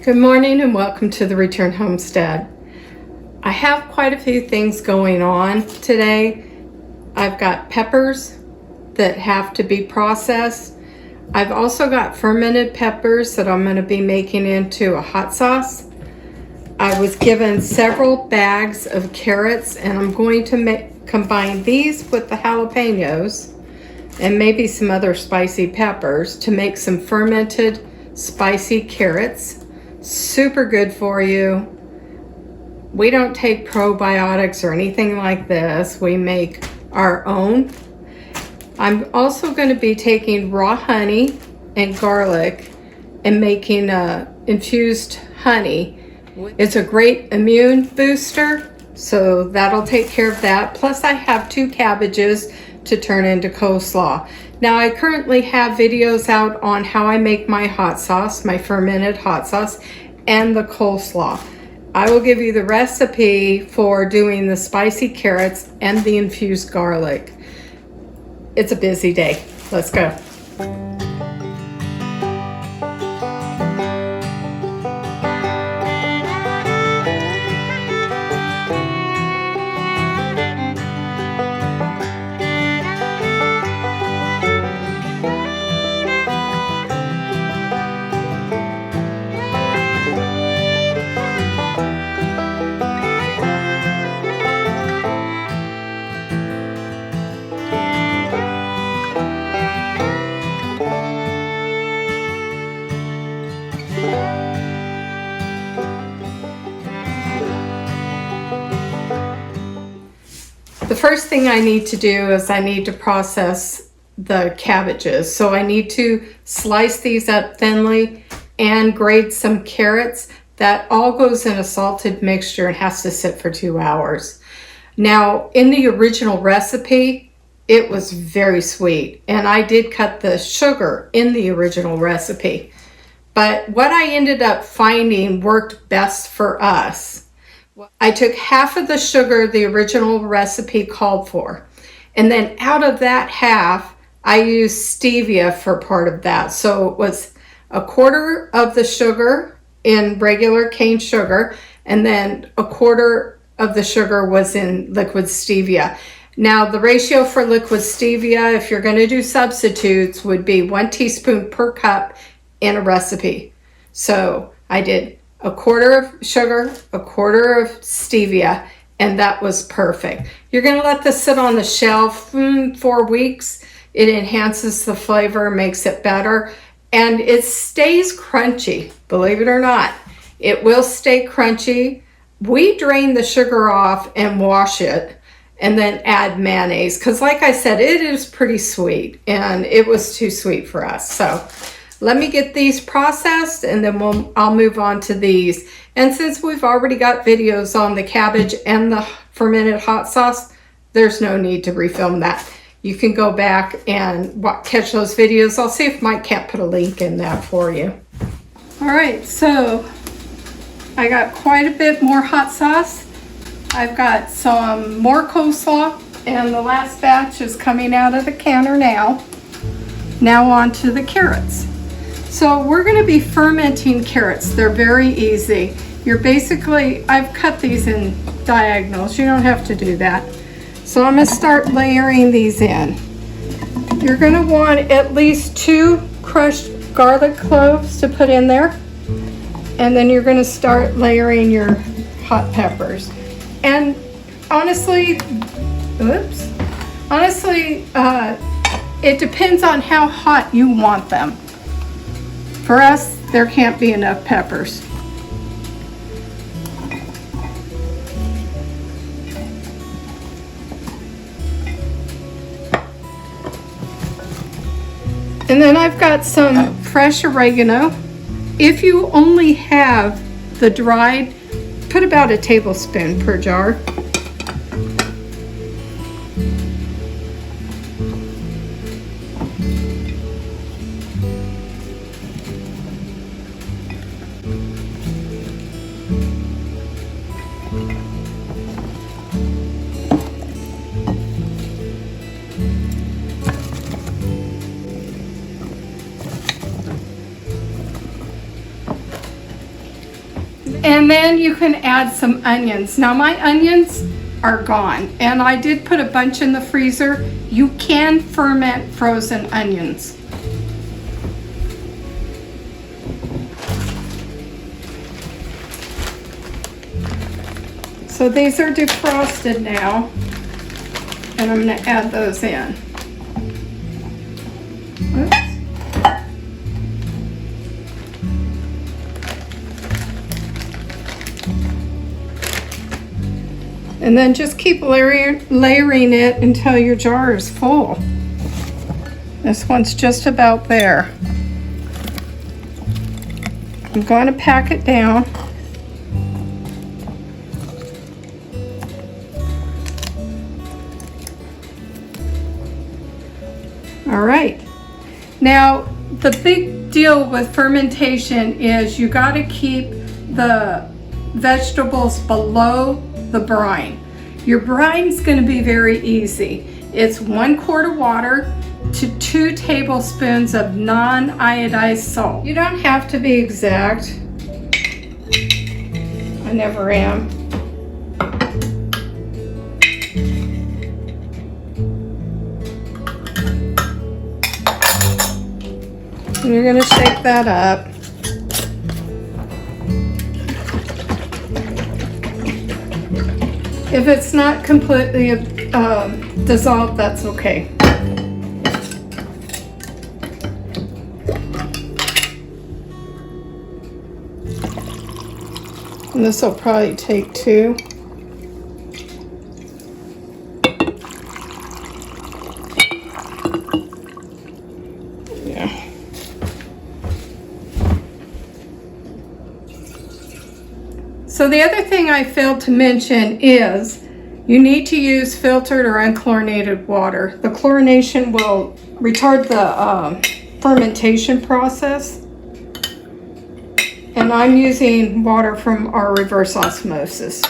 Good morning and welcome to the Return Homestead. I have quite a few things going on today. I've got peppers that have to be processed. I've also got fermented peppers that I'm going to be making into a hot sauce. I was given several bags of carrots and I'm going to combine these with the jalapeños and maybe some other spicy peppers to make some fermented spicy carrots. Super good for you. We don't take probiotics or anything like this. We make our own. I'm also going to be taking raw honey and garlic and making infused honey. It's a great immune booster, so that'll take care of that. Plus I have 2 cabbages to turn into coleslaw. Now I currently have videos out on how I make my hot sauce, my fermented hot sauce, and the coleslaw. I will give you the recipe for doing the spicy carrots and the infused garlic. It's a busy day. Let's go. The first thing I need to do is I need to process the cabbages. So I need to slice these up thinly and grate some carrots. That all goes in a salted mixture and has to sit for 2 hours. Now, in the original recipe, it was very sweet, and I did cut the sugar in the original recipe. But what I ended up finding worked best for us. I took half of the sugar the original recipe called for, and then out of that half, I used stevia for part of that. So it was 1/4 of the sugar in regular cane sugar, and then 1/4 of the sugar was in liquid stevia. Now the ratio for liquid stevia, if you're going to do substitutes, would be 1 teaspoon per cup in a recipe. So I did 1/4 of sugar, 1/4 of stevia, and that was perfect. You're going to let this sit on the shelf 4 weeks. It enhances the flavor, makes it better, and it stays crunchy, believe it or not. It will stay crunchy. We drain the sugar off and wash it and then add mayonnaise because, like I said, it is pretty sweet and it was too sweet for us. So let me get these processed and then I'll move on to these. And since we've already got videos on the cabbage and the fermented hot sauce, there's no need to refilm that. You can go back and catch those videos. I'll see if Mike can't put a link in that for you. All right, so I got quite a bit more hot sauce. I've got some more coleslaw, and the last batch is coming out of the canner now. Now on to the carrots. So we're going to be fermenting carrots. They're very easy. I've cut these in diagonals. You don't have to do that. So I'm going to start layering these in. You're going to want at least 2 crushed garlic cloves to put in there. And then you're going to start layering your hot peppers. And honestly, it depends on how hot you want them. For us, there can't be enough peppers. And then I've got some fresh oregano. If you only have the dried, put about a tablespoon per jar. And then you can add some onions. Now my onions are gone, and I did put a bunch in the freezer. You can ferment frozen onions. So these are defrosted now, and I'm going to add those in. Oops. And then just keep layering it until your jar is full. This one's just about there. I'm going to pack it down. All right. Now, the big deal with fermentation is you got to keep the vegetables below the brine. Your brine's going to be very easy. It's 1 quart of water to 2 tablespoons of non-iodized salt. You don't have to be exact. I never am. And you're going to shake that up. If it's not completely dissolved, that's okay. And this will probably take 2. Yeah. So the other thing I failed to mention is you need to use filtered or unchlorinated water. The chlorination will retard the fermentation process. And I'm using water from our reverse osmosis.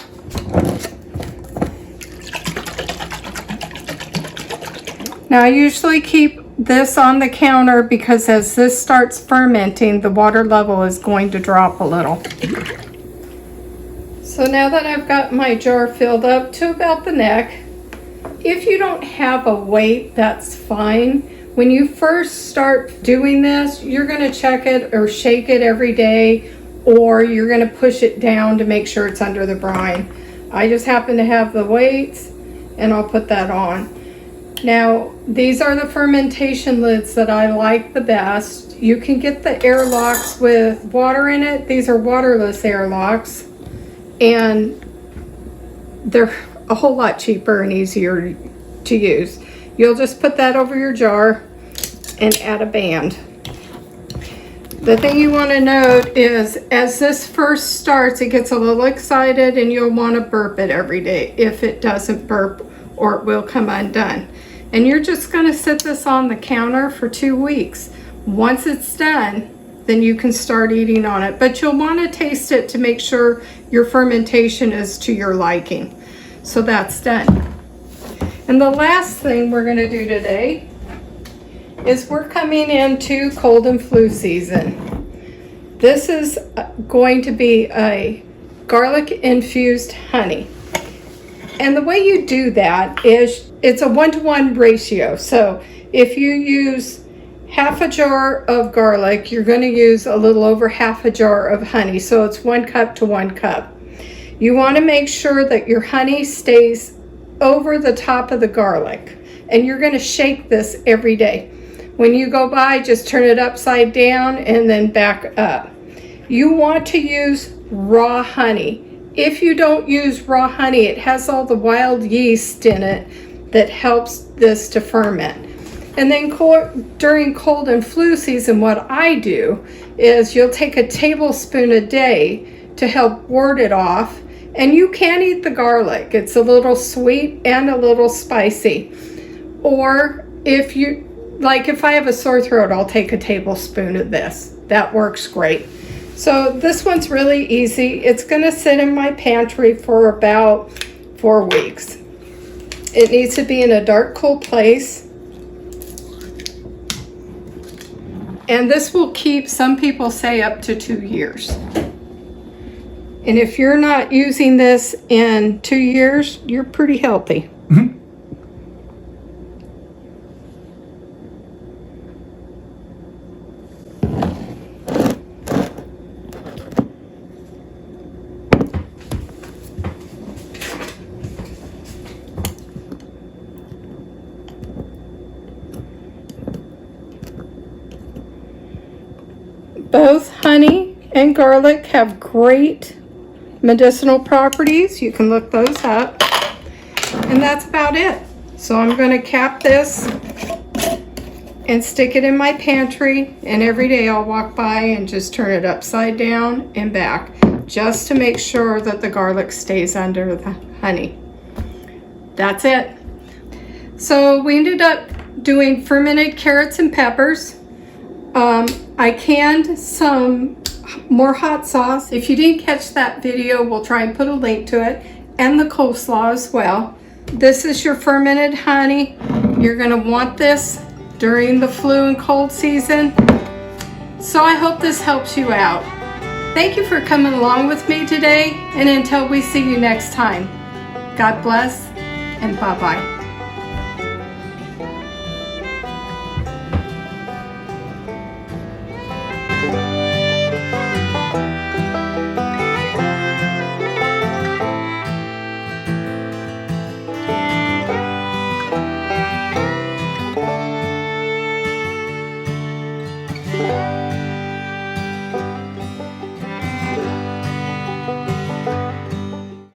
Now I usually keep this on the counter because as this starts fermenting, the water level is going to drop a little. So now that I've got my jar filled up to about the neck, if you don't have a weight, that's fine. When you first start doing this, you're going to check it or shake it every day, or you're going to push it down to make sure it's under the brine. I just happen to have the weights, and I'll put that on. Now, these are the fermentation lids that I like the best. You can get the airlocks with water in it. These are waterless airlocks, and they're a whole lot cheaper and easier to use. You'll just put that over your jar and add a band. The thing you want to note is as this first starts, it gets a little excited and you'll want to burp it every day. If it doesn't burp, or it will come undone. And you're just going to sit this on the counter for 2 weeks. Once it's done, then you can start eating on it. But you'll want to taste it to make sure your fermentation is to your liking. So that's done. And the last thing we're going to do today is we're coming into cold and flu season. This is going to be a garlic infused honey. And the way you do that is it's a 1-to-1 ratio. So if you use half a jar of garlic, you're going to use a little over half a jar of honey. So it's 1 cup to 1 cup. You want to make sure that your honey stays over the top of the garlic, and you're going to shake this every day. When you go by, just turn it upside down and then back up. You want to use raw honey. If you don't use raw honey, it has all the wild yeast in it that helps this to ferment. And then during cold and flu season, what I do is you'll take a tablespoon a day to help ward it off. And you can eat the garlic. It's a little sweet and a little spicy. Or if I have a sore throat, I'll take a tablespoon of this. That works great. So this one's really easy. It's going to sit in my pantry for about 4 weeks. It needs to be in a dark, cool place. And this will keep, some people say, up to 2 years. And if you're not using this in 2 years, you're pretty healthy. Mm-hmm. Both honey and garlic have great medicinal properties. You can look those up. And that's about it. So I'm going to cap this and stick it in my pantry. And every day I'll walk by and just turn it upside down and back, just to make sure that the garlic stays under the honey. That's it. So we ended up doing fermented carrots and peppers. I canned some more hot sauce. If you didn't catch that video, we'll try and put a link to it, and the coleslaw as well. This is your fermented honey. You're gonna want this during the flu and cold season. So I hope this helps you out. Thank you for coming along with me today, and until we see you next time, God bless and bye-bye.